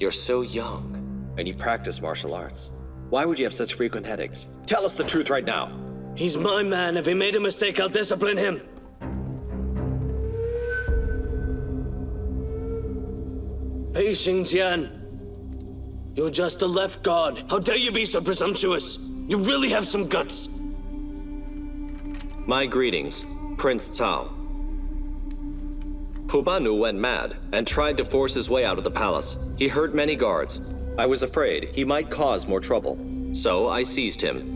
You're so young, and you practice martial arts. Why would you have such frequent headaches? Tell us the truth right now. He's my man. If he made a mistake, I'll discipline him. Pei Xingjian, you're just a left guard. How dare you be so presumptuous? You really have some guts. My greetings, Prince Cao. Pubanu went mad and tried to force his way out of the palace. He hurt many guards. I was afraid he might cause more trouble, so I seized him.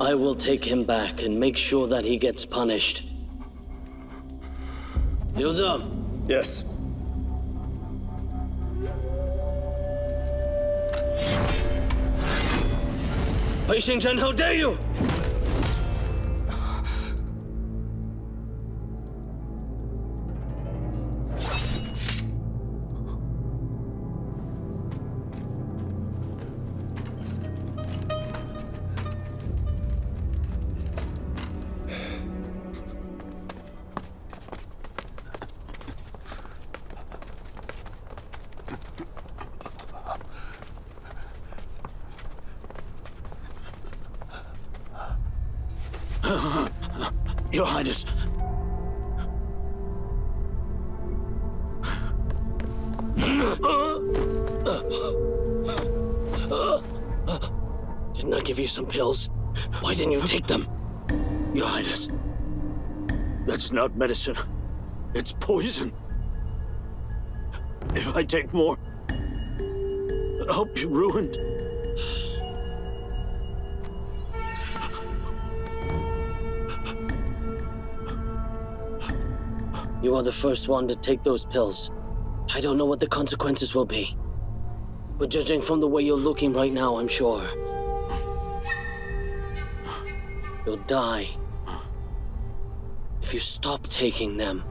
I will take him back and make sure that he gets punished. Liu Zhi. Yes. Pei Xingjian, how dare you! Your Highness. Didn't I give you some pills? Why didn't you take them? Your Highness. That's not medicine. It's poison. If I take more, I'll be ruined. You are the first one to take those pills. I don't know what the consequences will be. But judging from the way you're looking right now, I'm sure you'll die if you stop taking them.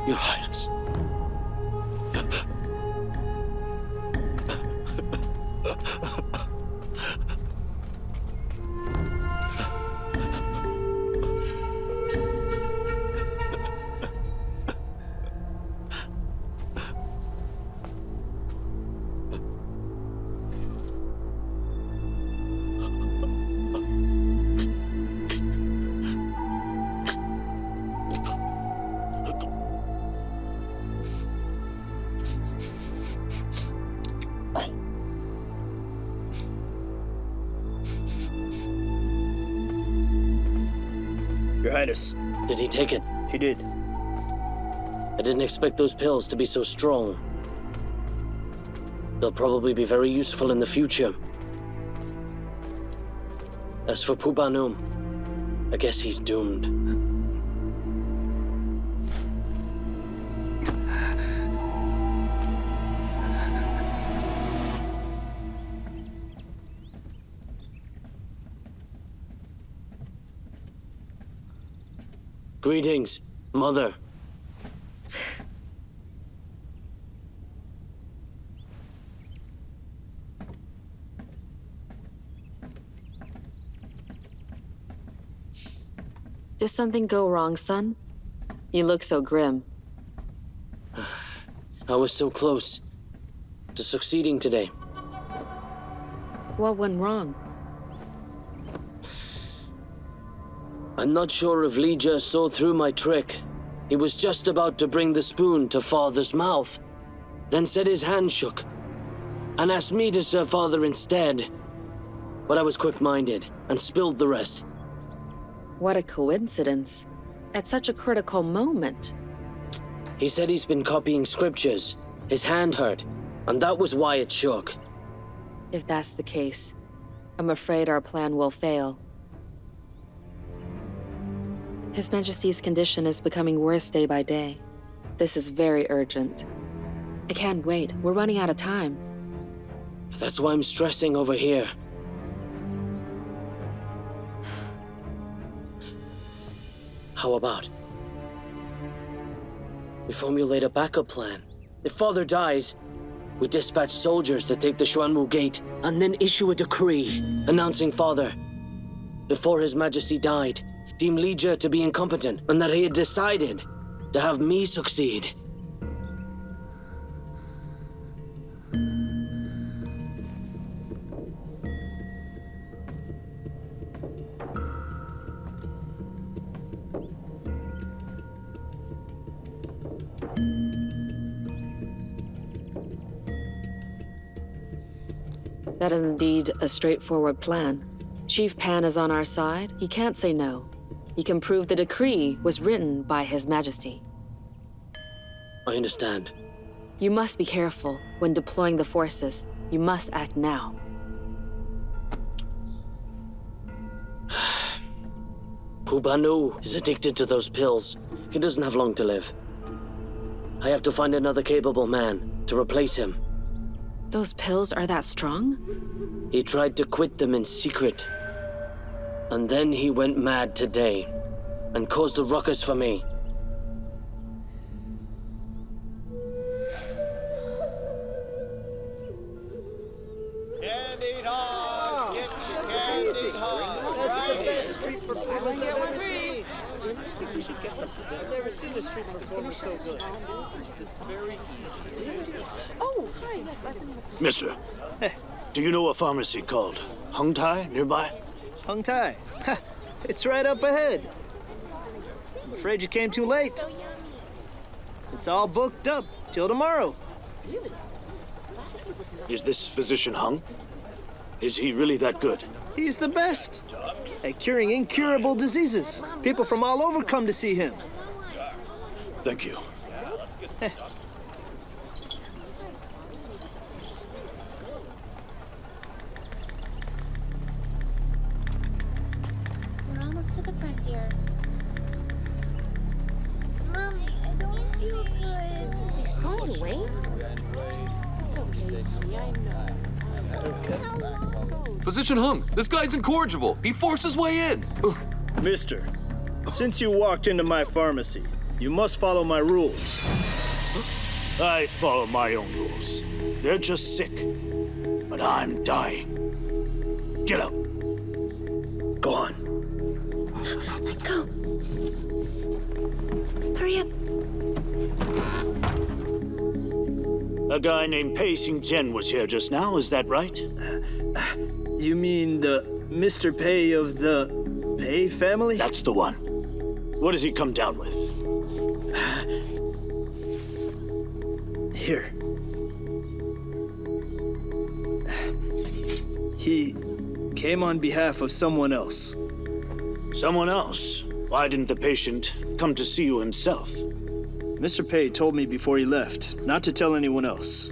Your Highness. Your Highness. Did he take it? He did. I didn't expect those pills to be so strong. They'll probably be very useful in the future. As for Pubanu, I guess he's doomed. Greetings, Mother. Did something go wrong, son? You look so grim. I was so close to succeeding today. What went wrong? I'm not sure if Li Zhi saw through my trick. He was just about to bring the spoon to Father's mouth, then said his hand shook, and asked me to serve Father instead. But I was quick-minded and spilled the rest. What a coincidence. At such a critical moment. He said he's been copying scriptures. His hand hurt, and that was why it shook. If that's the case, I'm afraid our plan will fail. His Majesty's condition is becoming worse day by day. This is very urgent. I can't wait. We're running out of time. That's why I'm stressing over here. How about we formulate a backup plan? If Father dies, We dispatch soldiers to take the Xuanwu Gate, and then issue a decree announcing Father, before His Majesty died, deemed Li Zhi to be incompetent, and that he had decided to have me succeed. That is indeed a straightforward plan. Chief Pan is on our side. He can't say no. He can prove the decree was written by His Majesty. I understand. You must be careful when deploying the forces. You must act now. Pubanu is addicted to those pills. He doesn't have long to live. I have to find another capable man to replace him. Those pills are that strong? He tried to quit them in secret. And then he went mad today and caused a ruckus for me. Candy dogs, get your candy dogs. That's the best street performance I've ever seen. I think we should get something. I've never seen a street performance so good. It's very easy. Oh, hi. Mister, do you know a pharmacy called Hung Tai nearby? Hung Tai. It's right up ahead. I'm afraid you came too late. It's all booked up till tomorrow. Is this physician Hung? Is he really that good? He's the best at curing incurable diseases. People from all over come to see him. Thank you. We're almost to the front, dear. Mommy, I don't feel good. They saw you wait? It's okay, honey, I know. How long? Physician Hung, this guy's incorrigible. He forced his way in. Mister, since you walked into my pharmacy, you must follow my rules. I follow my own rules. They're just sick. But I'm dying. Get up. Go on. Let's go. Hurry up. A guy named Pei Xingjian was here just now, is that right? You mean the Mr. Pei of the Pei family? That's the one. What does he come down with? Here. He came on behalf of someone else. Someone else? Why didn't the patient come to see you himself? Mr. Pei told me before he left not to tell anyone else.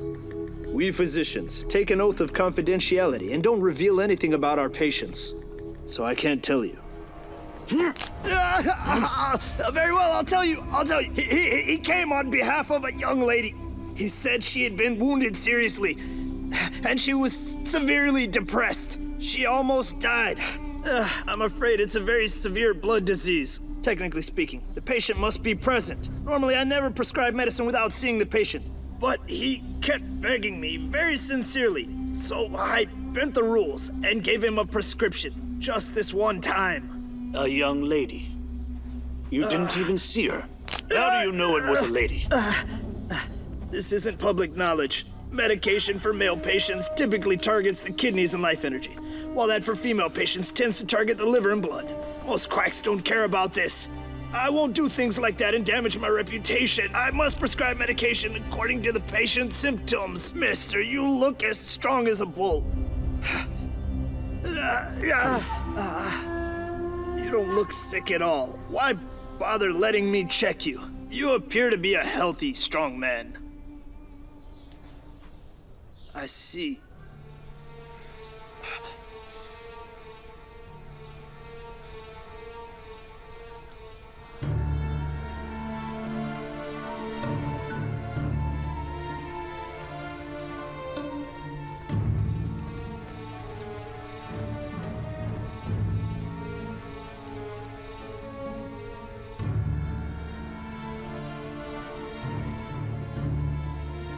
We physicians take an oath of confidentiality and don't reveal anything about our patients. So I can't tell you. Very well, I'll tell you. He came on behalf of a young lady. He said she had been wounded seriously, and she was severely depressed. She almost died. I'm afraid it's a very severe blood disease. Technically speaking, the patient must be present. Normally, I never prescribe medicine without seeing the patient. But he kept begging me very sincerely, so I bent the rules and gave him a prescription just this one time. A young lady. You didn't even see her. How do you know it was a lady? This isn't public knowledge. Medication for male patients typically targets the kidneys and life energy, while that for female patients tends to target the liver and blood. Most quacks don't care about this. I won't do things like that and damage my reputation. I must prescribe medication according to the patient's symptoms. Mister, you look as strong as a bull. You don't look sick at all. Why bother letting me check you? You appear to be a healthy, strong man. I see.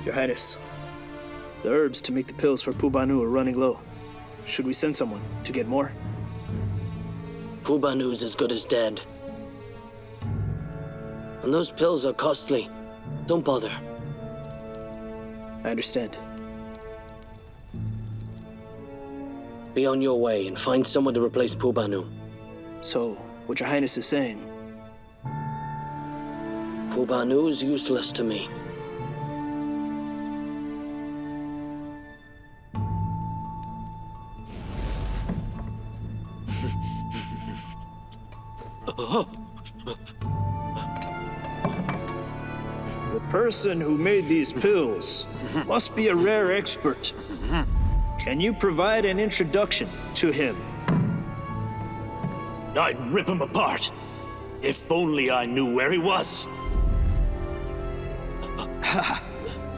Your Highness, The herbs to make the pills for Pubanu are running low. Should we send someone to get more? Pubanu's as good as dead. And those pills are costly. Don't bother. I understand. Be on your way and find someone to replace Pubanu. So, what your highness is saying? Pubanu's useless to me. The person who made these pills must be a rare expert. Can you provide an introduction to him? I'd rip him apart. If only I knew where he was.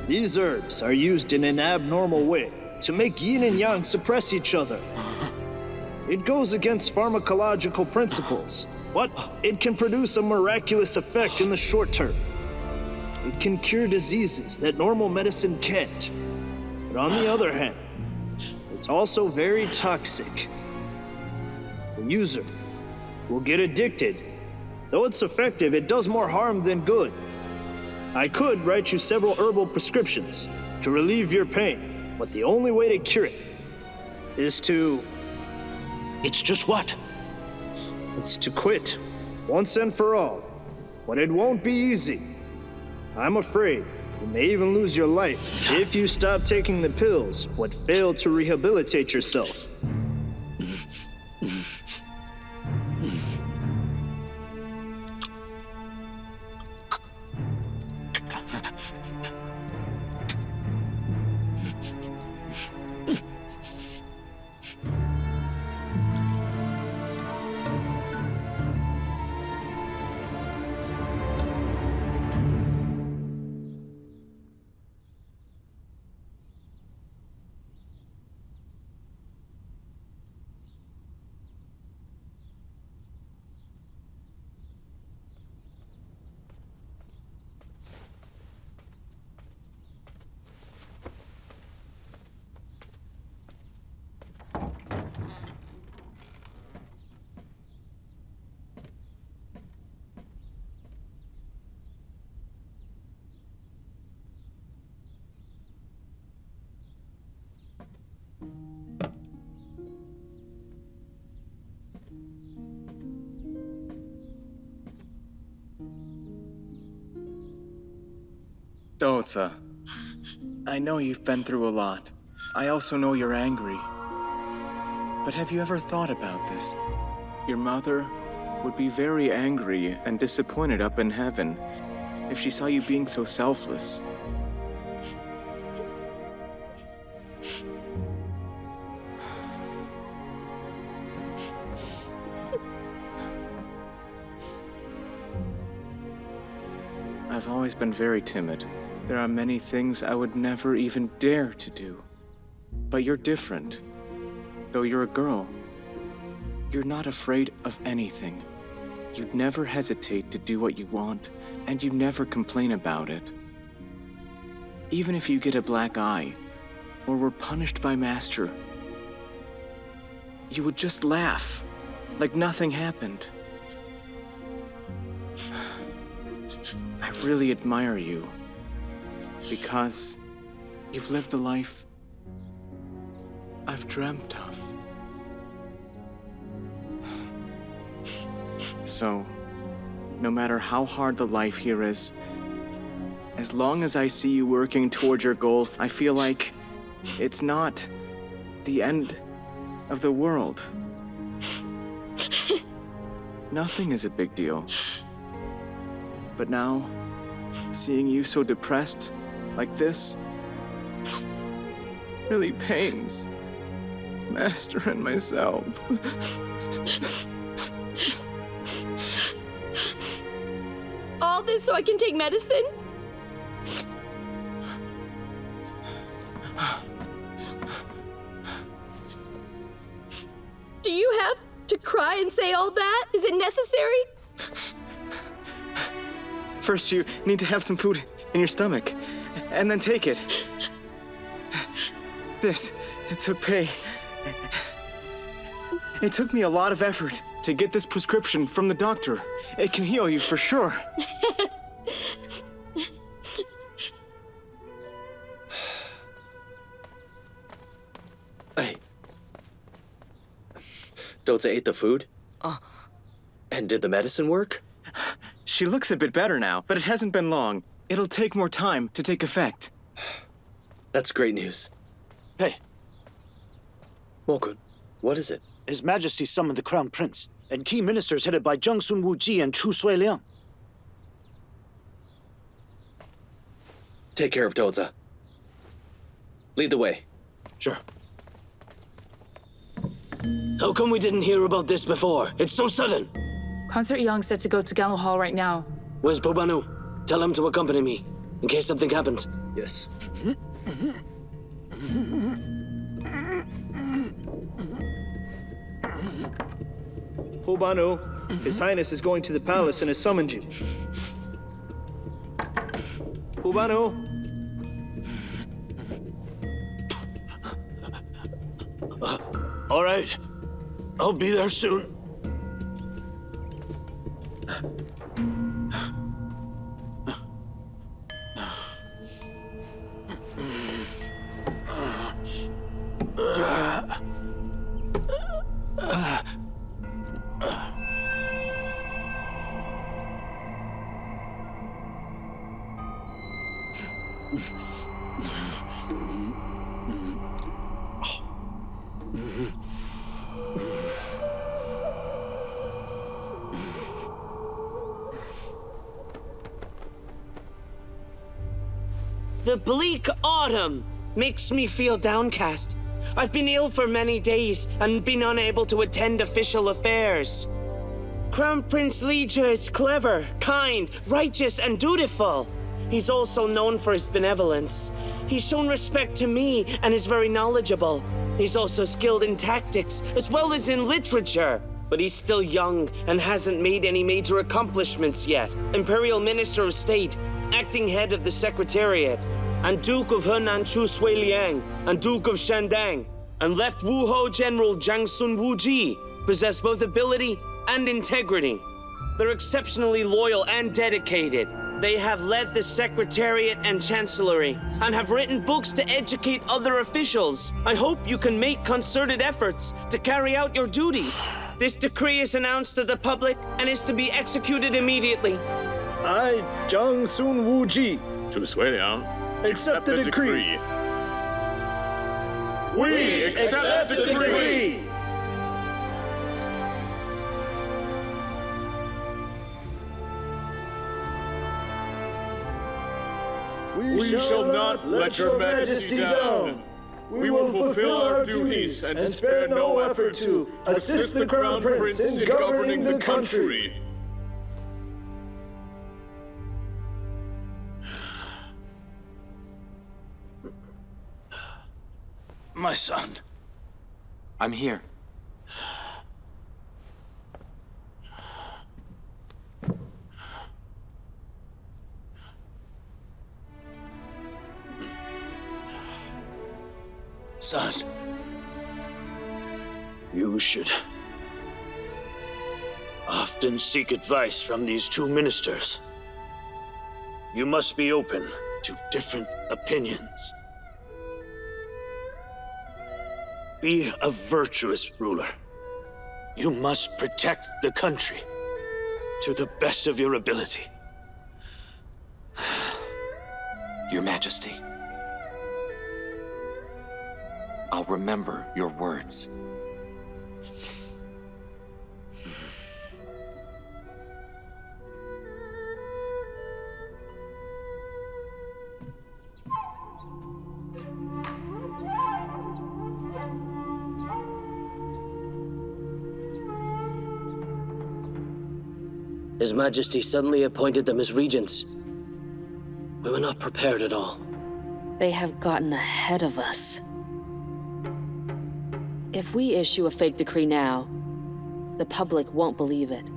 These herbs are used in an abnormal way to make yin and yang suppress each other. It goes against pharmacological principles, but it can produce a miraculous effect in the short term. It can cure diseases that normal medicine can't. But on the other hand, it's also very toxic. The user will get addicted. Though it's effective, it does more harm than good. I could write you several herbal prescriptions to relieve your pain, but the only way to cure it is to... It's just what? It's to quit, once and for all. But it won't be easy. I'm afraid you may even lose your life if you stop taking the pills but fail to rehabilitate yourself. Doza, I know you've been through a lot. I also know you're angry. But have you ever thought about this? Your mother would be very angry and disappointed up in heaven if she saw you being so selfless. I've always been very timid. There are many things I would never even dare to do. But you're different. Though you're a girl, you're not afraid of anything. You'd never hesitate to do what you want, and you never complain about it. Even if you get a black eye, or were punished by Master, you would just laugh, like nothing happened. I really admire you, because you've lived the life I've dreamt of. So, no matter how hard the life here is, as long as I see you working toward your goal, I feel like it's not the end of the world. Nothing is a big deal. But now, seeing you so depressed, like this, really pains Master and myself. All this so I can take medicine? Do you have to cry and say all that? Is it necessary? First, you need to have some food in your stomach, and then take it. This, it took pay. It took me a lot of effort to get this prescription from the doctor. It can heal you for sure. Hey. Doza ate the food? And did the medicine work? She looks a bit better now, but it hasn't been long. It'll take more time to take effect. That's great news. Hey, Mokun, what is it? His Majesty summoned the Crown Prince and key ministers headed by Jiangsun Wuji and Chu Suiliang. Take care of Doza. Lead the way. Sure. How come we didn't hear about this before? It's so sudden. Consort Yang said to go to Gallo Hall right now. Where's Pobanu? Tell him to accompany me, in case something happens. Yes. Pobanu, His Highness is going to the palace and has summoned you. Pobanu. All right. I'll be there soon. The bleak autumn makes me feel downcast. I've been ill for many days and been unable to attend official affairs. Crown Prince Li Zhi is clever, kind, righteous, and dutiful. He's also known for his benevolence. He's shown respect to me and is very knowledgeable. He's also skilled in tactics as well as in literature. But he's still young and hasn't made any major accomplishments yet. Imperial Minister of State, acting head of the Secretariat, and Duke of Henan Chu Suiliang, and Duke of Shandang, and left Wuhou General Jiangsun Wuji possess both ability and integrity. They're exceptionally loyal and dedicated. They have led the Secretariat and Chancellery, and have written books to educate other officials. I hope you can make concerted efforts to carry out your duties. This decree is announced to the public and is to be executed immediately. I, Jiangsun Wuji, Chu Suiliang, accept the decree. We accept the decree! We shall not let your majesty down. We will fulfill our duties and spare no effort to assist the Crown Prince in governing the country. My son. I'm here. Son, you should often seek advice from these two ministers. You must be open to different opinions. Be a virtuous ruler. You must protect the country to the best of your ability. Your Majesty, I'll remember your words. His Majesty suddenly appointed them as regents. We were not prepared at all. They have gotten ahead of us. If we issue a fake decree now, the public won't believe it.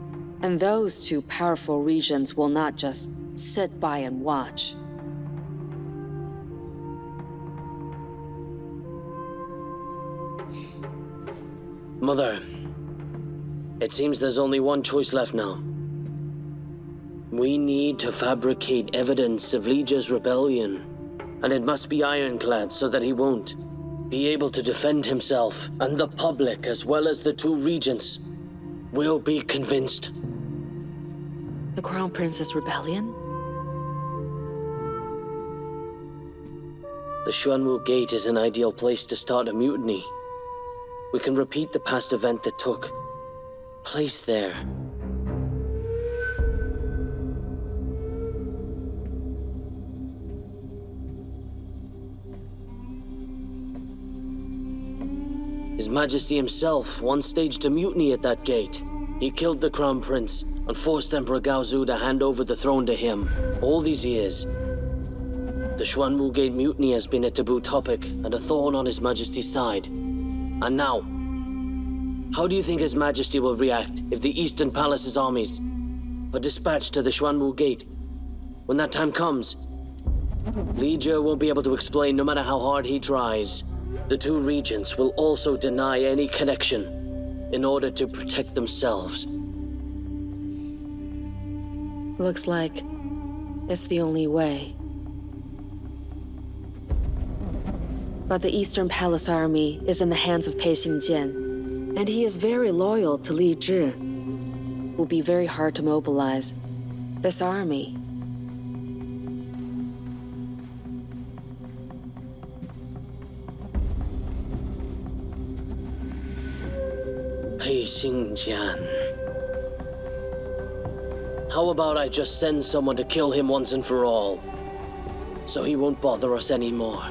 And those two powerful regions will not just sit by and watch. Mother, it seems there's only one choice left now. We need to fabricate evidence of Li Zhi's rebellion, and it must be ironclad so that he won't be able to defend himself, and the public, as well as the two regents, will be convinced. The Crown Prince's rebellion? The Xuanwu Gate is an ideal place to start a mutiny. We can repeat the past event that took place there. His Majesty himself once staged a mutiny at that gate. He killed the Crown Prince and forced Emperor Gaozu to hand over the throne to him. All these years, the Xuanwu Gate mutiny has been a taboo topic and a thorn on His Majesty's side. And now, how do you think His Majesty will react if the Eastern Palace's armies are dispatched to the Xuanwu Gate? When that time comes, Li Zhi won't be able to explain no matter how hard he tries. The two regents will also deny any connection in order to protect themselves. Looks like it's the only way. But the Eastern Palace army is in the hands of Pei Xingjian, and he is very loyal to Li Zhi. It will be very hard to mobilize this army. Pei Xingjian. How about I just send someone to kill him once and for all, so he won't bother us anymore?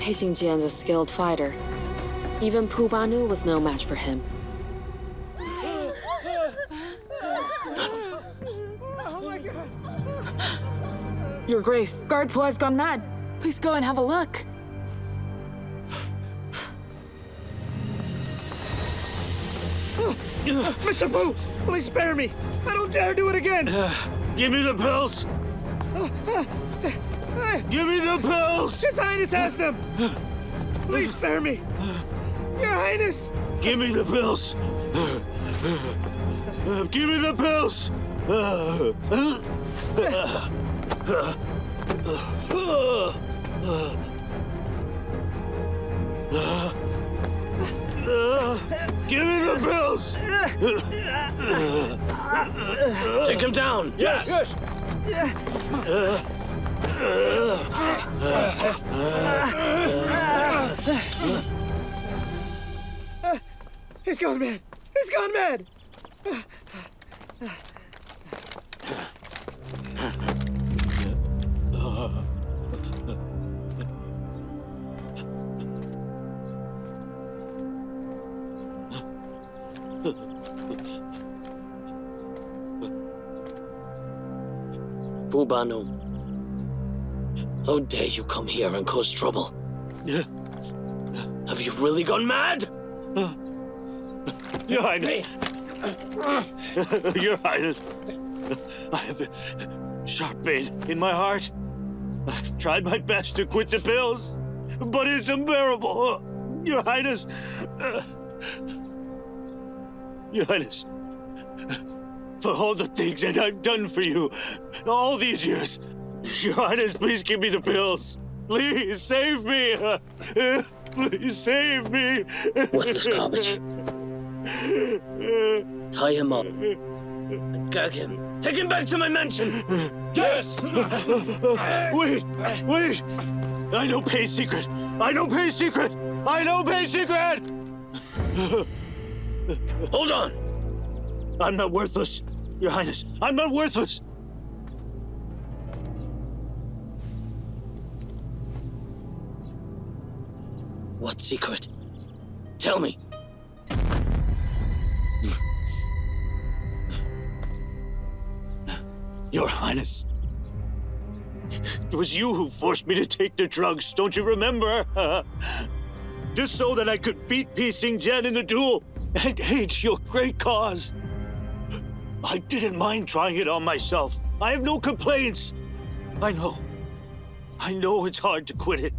Pei Xingjian's a skilled fighter. Even Pu Banu was no match for him. Your Grace, Guard Po has gone mad. Please go and have a look. Mr. Pu, please spare me. I don't dare do it again. Give me the pills! Give me the pills! His Highness has them. Please spare me. Your Highness. Give me the pills! Give me the pills! Give me the pills! Take him down! Yes! He's gone mad. He's gone mad. Pu Banu, how dare you come here and cause trouble? Have you really gone mad? Your Highness! Your Highness! I have a sharp pain in my heart. I've tried my best to quit the pills, but it's unbearable. Your Highness! Your Highness! For all the things that I've done for you all these years, Your Highness, please give me the pills. Please save me. Please save me. Worthless garbage. Tie him up and gag him. Take him back to my mansion. Yes! Wait! I know Pei's secret. I know Pei's secret. Hold on. I'm not worthless, Your Highness. I'm not worthless. What secret? Tell me. Your Highness. It was you who forced me to take the drugs, don't you remember? Just so that I could beat Pei Xingjian in the duel and aid your great cause. I didn't mind trying it on myself. I have no complaints. I know it's hard to quit it.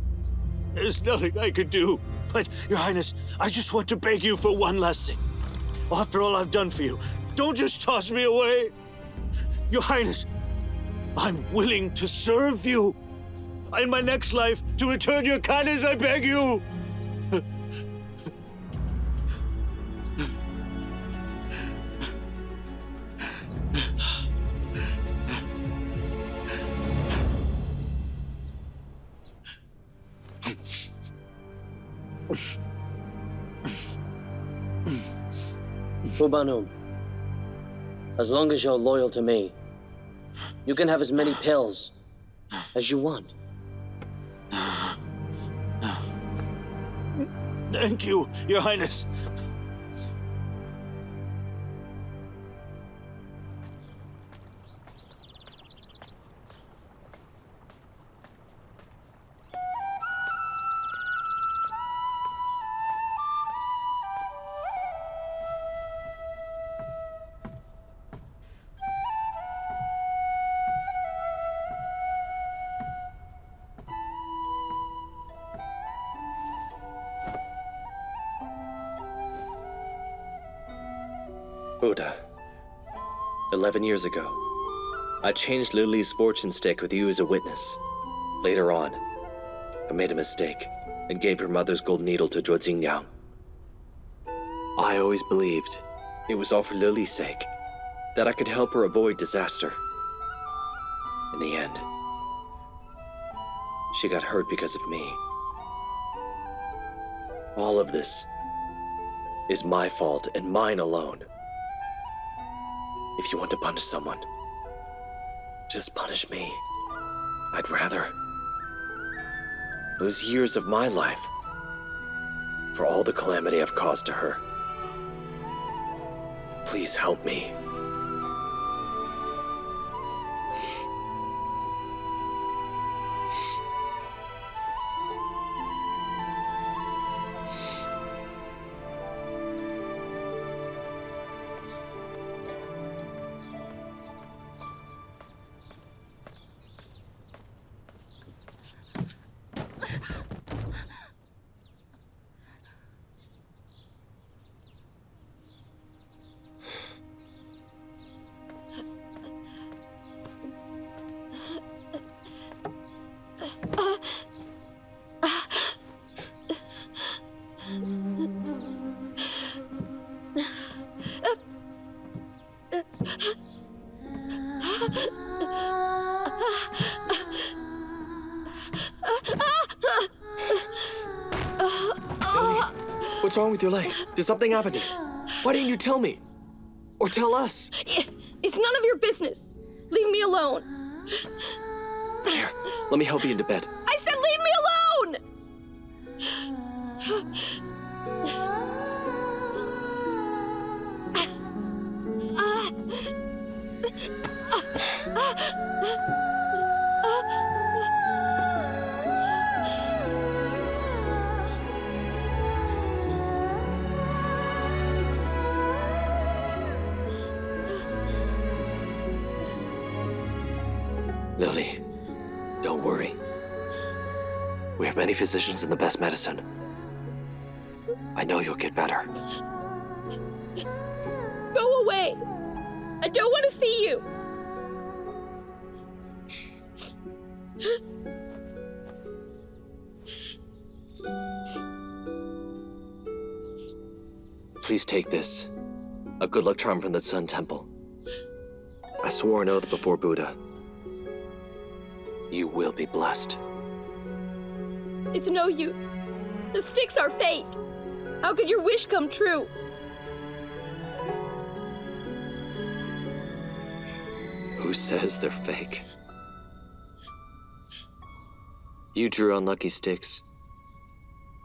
There's nothing I could do But, Your Highness, I just want to beg you for one last thing. After all I've done for you, don't just toss me away. Your Highness, I'm willing to serve you. In my next life, to return your kindness, I beg you. Fubanum, as long as you're loyal to me, you can have as many pills as you want. Thank you, Your Highness. Buddha, 11 years ago, I changed Liuli's fortune stake with you as a witness. Later on, I made a mistake and gave her mother's gold needle to Zhuo Jinniang. I always believed it was all for Liuli's sake, that I could help her avoid disaster. In the end, she got hurt because of me. All of this is my fault and mine alone. If you want to punish someone, just punish me. I'd rather lose years of my life for all the calamity I've caused to her. Please help me. What's wrong with your leg? Did something happen to you? Why didn't you tell me? Or tell us? It's none of your business. Leave me alone. Here, let me help you into bed. I said leave me alone! Lily, don't worry. We have many physicians and the best medicine. I know you'll get better. Go away! I don't want to see you! Please take this. A good luck charm from the Sun Temple. I swore an oath before Buddha. You will be blessed. It's no use. The sticks are fake. How could your wish come true? Who says they're fake? You drew unlucky sticks.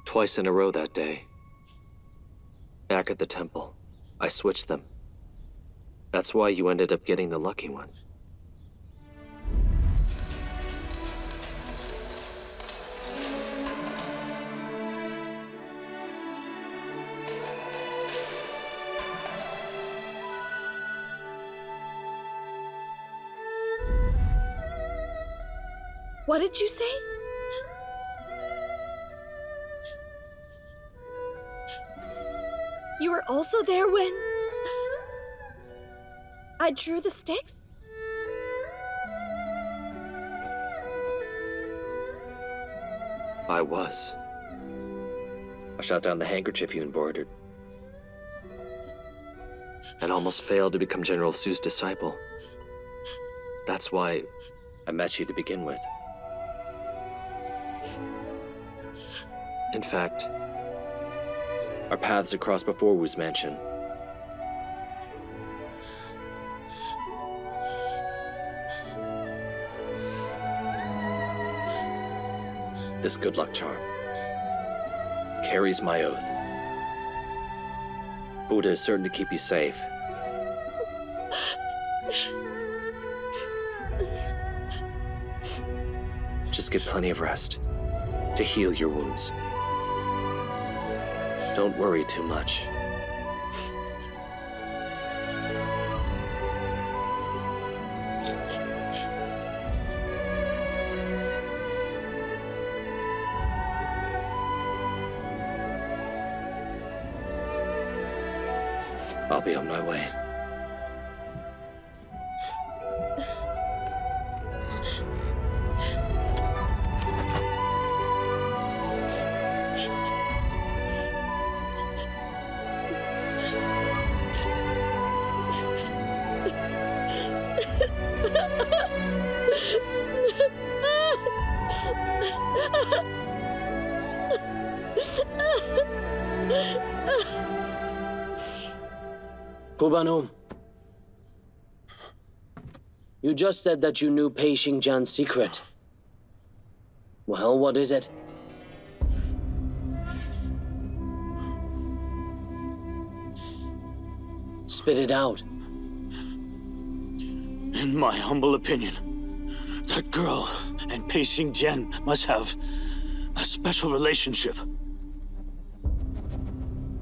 Twice in a row that day. Back at the temple, I switched them. That's why you ended up getting the lucky one. What did you say? You were also there when I drew the sticks? I was. I shot down the handkerchief you embroidered. And almost failed to become General Su's disciple. That's why I met you to begin with. In fact, our paths had crossed before Wu's mansion. This good luck charm carries my oath. Buddha is certain to keep you safe. Just get plenty of rest to heal your wounds. Don't worry too much. I'll be on my way. Pubanu, you just said that you knew Pei Xingjian's secret. Well, what is it? Spit it out. In my humble opinion, that girl and Pei Xingjian must have a special relationship.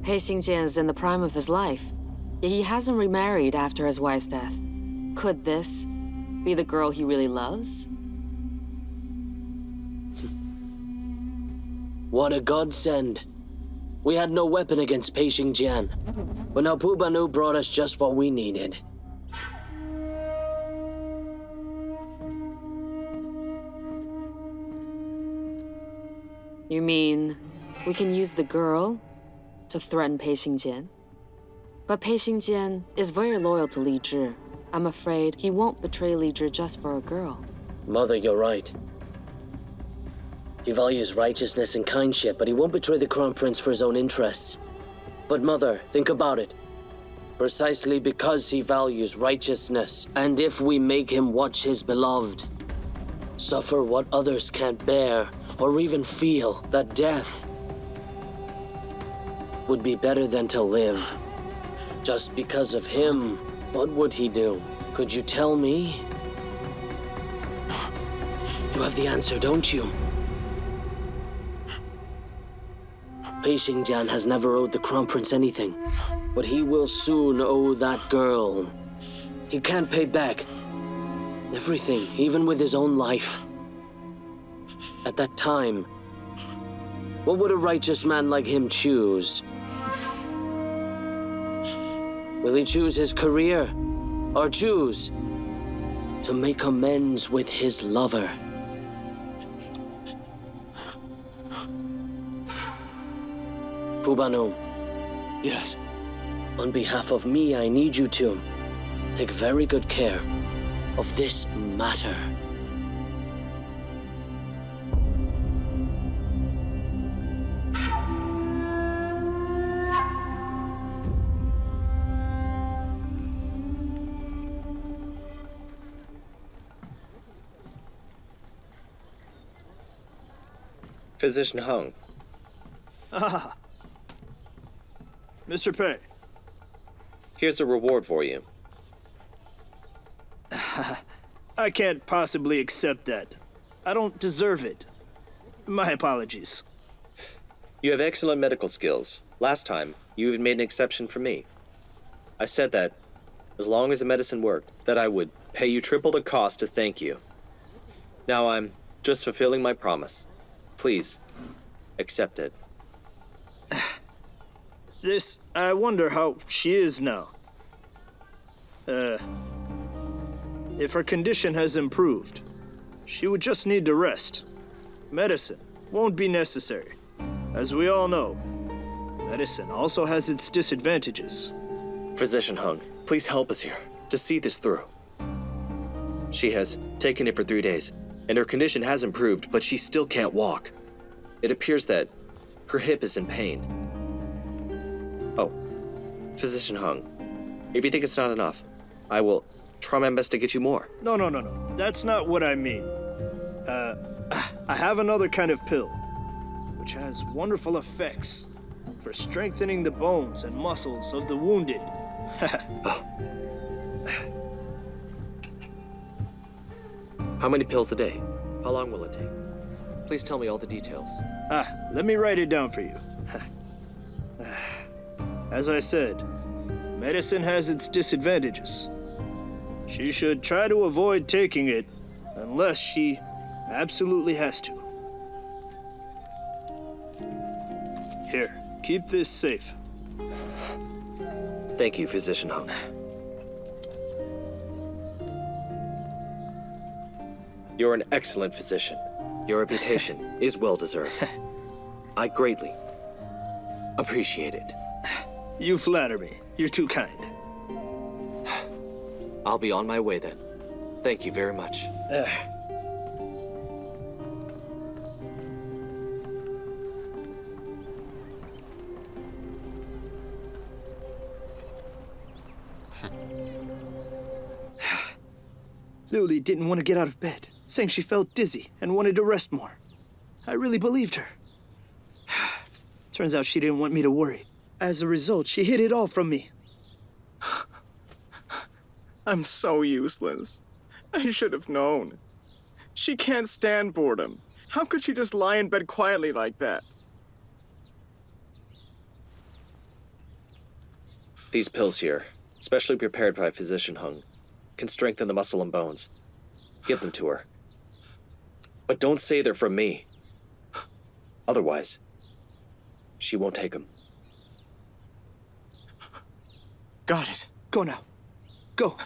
Pei Xingjian is in the prime of his life, yet he hasn't remarried after his wife's death. Could this be the girl he really loves? What a godsend. We had no weapon against Pei Xingjian, but now Pubanu brought us just what we needed. You mean we can use the girl to threaten Pei Xingjian? But Pei Xingjian is very loyal to Li Zhi. I'm afraid he won't betray Li Zhi just for a girl. Mother, you're right. He values righteousness and kindship, but he won't betray the Crown Prince for his own interests. But Mother, think about it. Precisely because he values righteousness, and if we make him watch his beloved suffer what others can't bear, or even feel, that death would be better than to live. Just because of him, what would he do? Could you tell me? You have the answer, don't you? Pei Xingjian has never owed the Crown Prince anything, but he will soon owe that girl. He can't pay back everything, even with his own life. At that time, what would a righteous man like him choose? Will he choose his career, or choose to make amends with his lover? Pubanu. Yes. On behalf of me, I need you to take very good care of this matter. Physician Hung. Ah. Mr. Pei. Here's a reward for you. I can't possibly accept that. I don't deserve it. My apologies. You have excellent medical skills. Last time, you even made an exception for me. I said that, as long as the medicine worked, that I would pay you triple the cost to thank you. Now I'm just fulfilling my promise. Please, accept it. I wonder how she is now. If her condition has improved, she would just need to rest. Medicine won't be necessary. As we all know, medicine also has its disadvantages. Physician Hung, please help us here to see this through. She has taken it for 3 days, and her condition has improved, but she still can't walk. It appears that her hip is in pain. Oh, Physician Hung, if you think it's not enough, I will try my best to get you more. No. That's not what I mean. I have another kind of pill, which has wonderful effects for strengthening the bones and muscles of the wounded. How many pills a day? How long will it take? Please tell me all the details. Let me write it down for you. As I said, medicine has its disadvantages. She should try to avoid taking it unless she absolutely has to. Here, keep this safe. Thank you, Physician Hung. You're an excellent physician. Your reputation is well-deserved. I greatly appreciate it. You flatter me. You're too kind. I'll be on my way then. Thank you very much. Liuli didn't want to get out of bed, saying she felt dizzy and wanted to rest more. I really believed her. Turns out she didn't want me to worry. As a result, she hid it all from me. I'm so useless. I should have known. She can't stand boredom. How could she just lie in bed quietly like that? These pills here, specially prepared by Physician Hung, can strengthen the muscle and bones. Give them to her. But don't say they're from me. Otherwise, she won't take them. Got it. Go now. Go.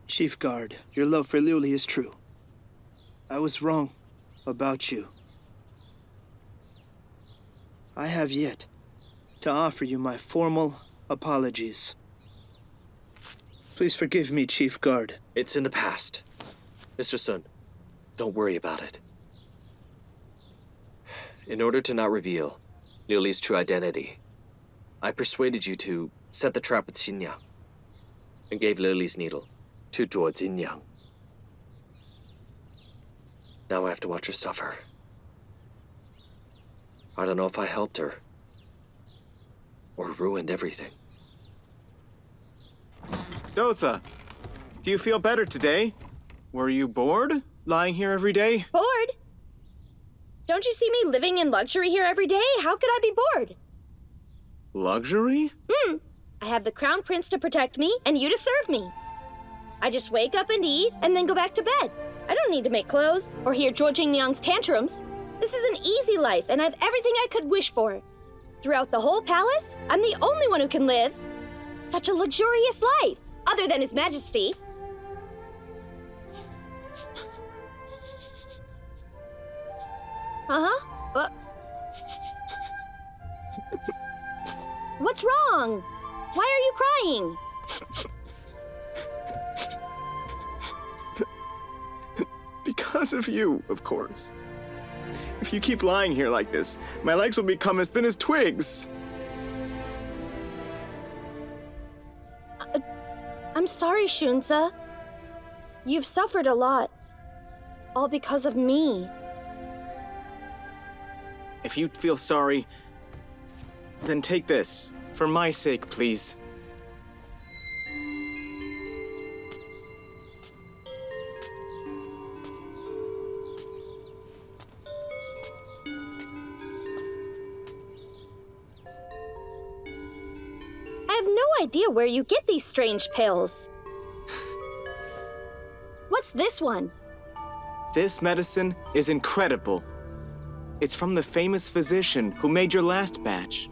Chief Guard, your love for Liuli is true. I was wrong about you. I have yet to offer you my formal apologies. Please forgive me, Chief Guard. It's in the past. Mr. Sun, don't worry about it. In order to not reveal Liuli's true identity, I persuaded you to set the trap with Xinjiang and gave Liuli's needle to Zhuo Jinniang. Now I have to watch her suffer. I don't know if I helped her or ruined everything. Doza, do you feel better today? Were you bored, lying here every day? Bored? Don't you see me living in luxury here every day? How could I be bored? Luxury? I have the Crown Prince to protect me and you to serve me. I just wake up and eat and then go back to bed. I don't need to make clothes or hear Zhuo Jinniang's tantrums. This is an easy life and I have everything I could wish for. Throughout the whole palace, I'm the only one who can live such a luxurious life, other than His Majesty. What's wrong? Why are you crying? Because of you, of course. If you keep lying here like this, my legs will become as thin as twigs. I'm sorry, Shunza. You've suffered a lot. All because of me. If you feel sorry, then take this. For my sake, please. I have no idea where you get these strange pills. What's this one? This medicine is incredible. It's from the famous physician who made your last batch.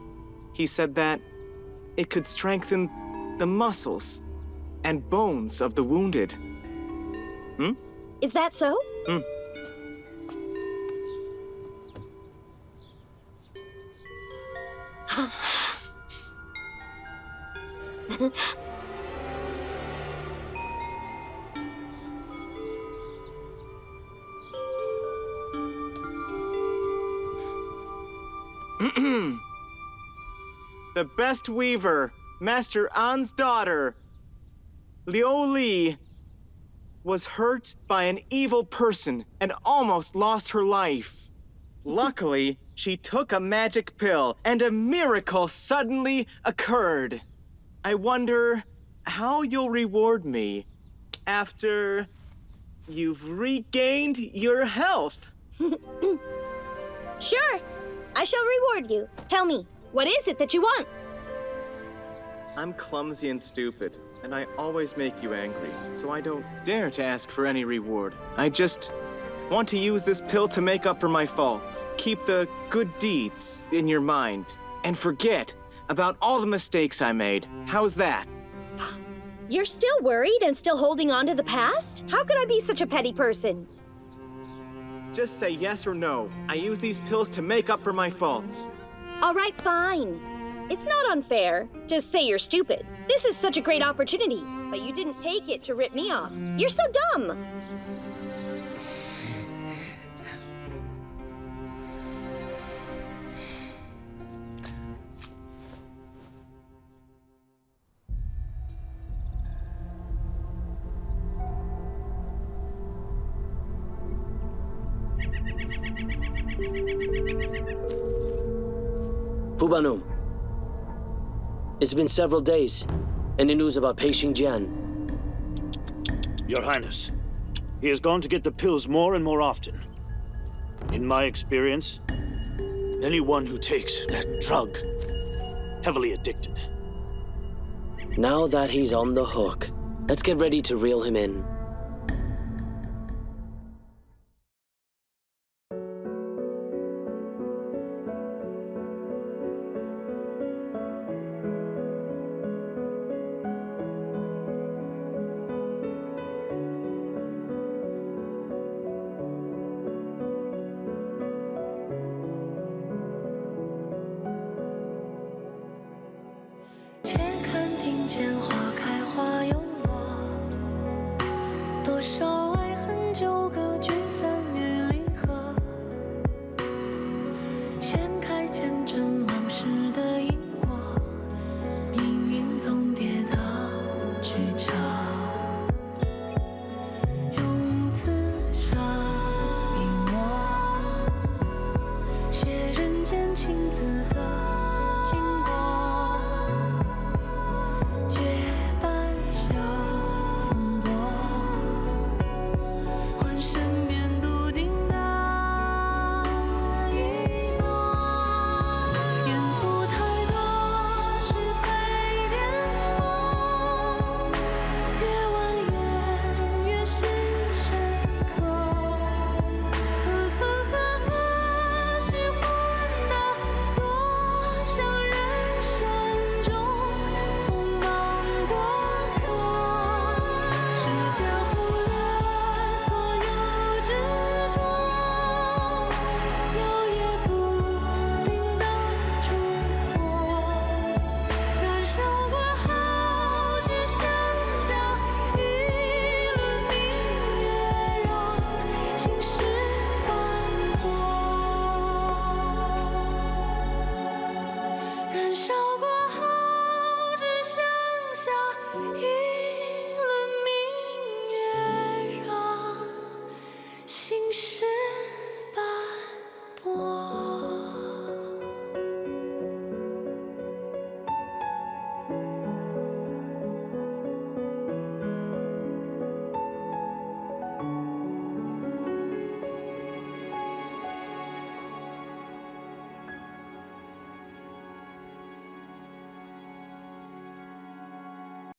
He said that it could strengthen the muscles and bones of the wounded. Is that so? The best weaver, Master An's daughter, Liuli, was hurt by an evil person and almost lost her life. Luckily, she took a magic pill and a miracle suddenly occurred. I wonder how you'll reward me after you've regained your health. Sure. I shall reward you. Tell me, what is it that you want? I'm clumsy and stupid, and I always make you angry, so I don't dare to ask for any reward. I just want to use this pill to make up for my faults. Keep the good deeds in your mind, and forget about all the mistakes I made. How's that? You're still worried and still holding on to the past? How could I be such a petty person? Just say yes or no. I use these pills to make up for my faults. All right, fine. It's not unfair to say you're stupid. This is such a great opportunity, but you didn't take it to rip me off. You're so dumb. Pubanum. It's been several days. Any news about Pei Xingjian? Your Highness, he has gone to get the pills more and more often. In my experience, anyone who takes that drug, heavily addicted. Now that he's on the hook, let's get ready to reel him in.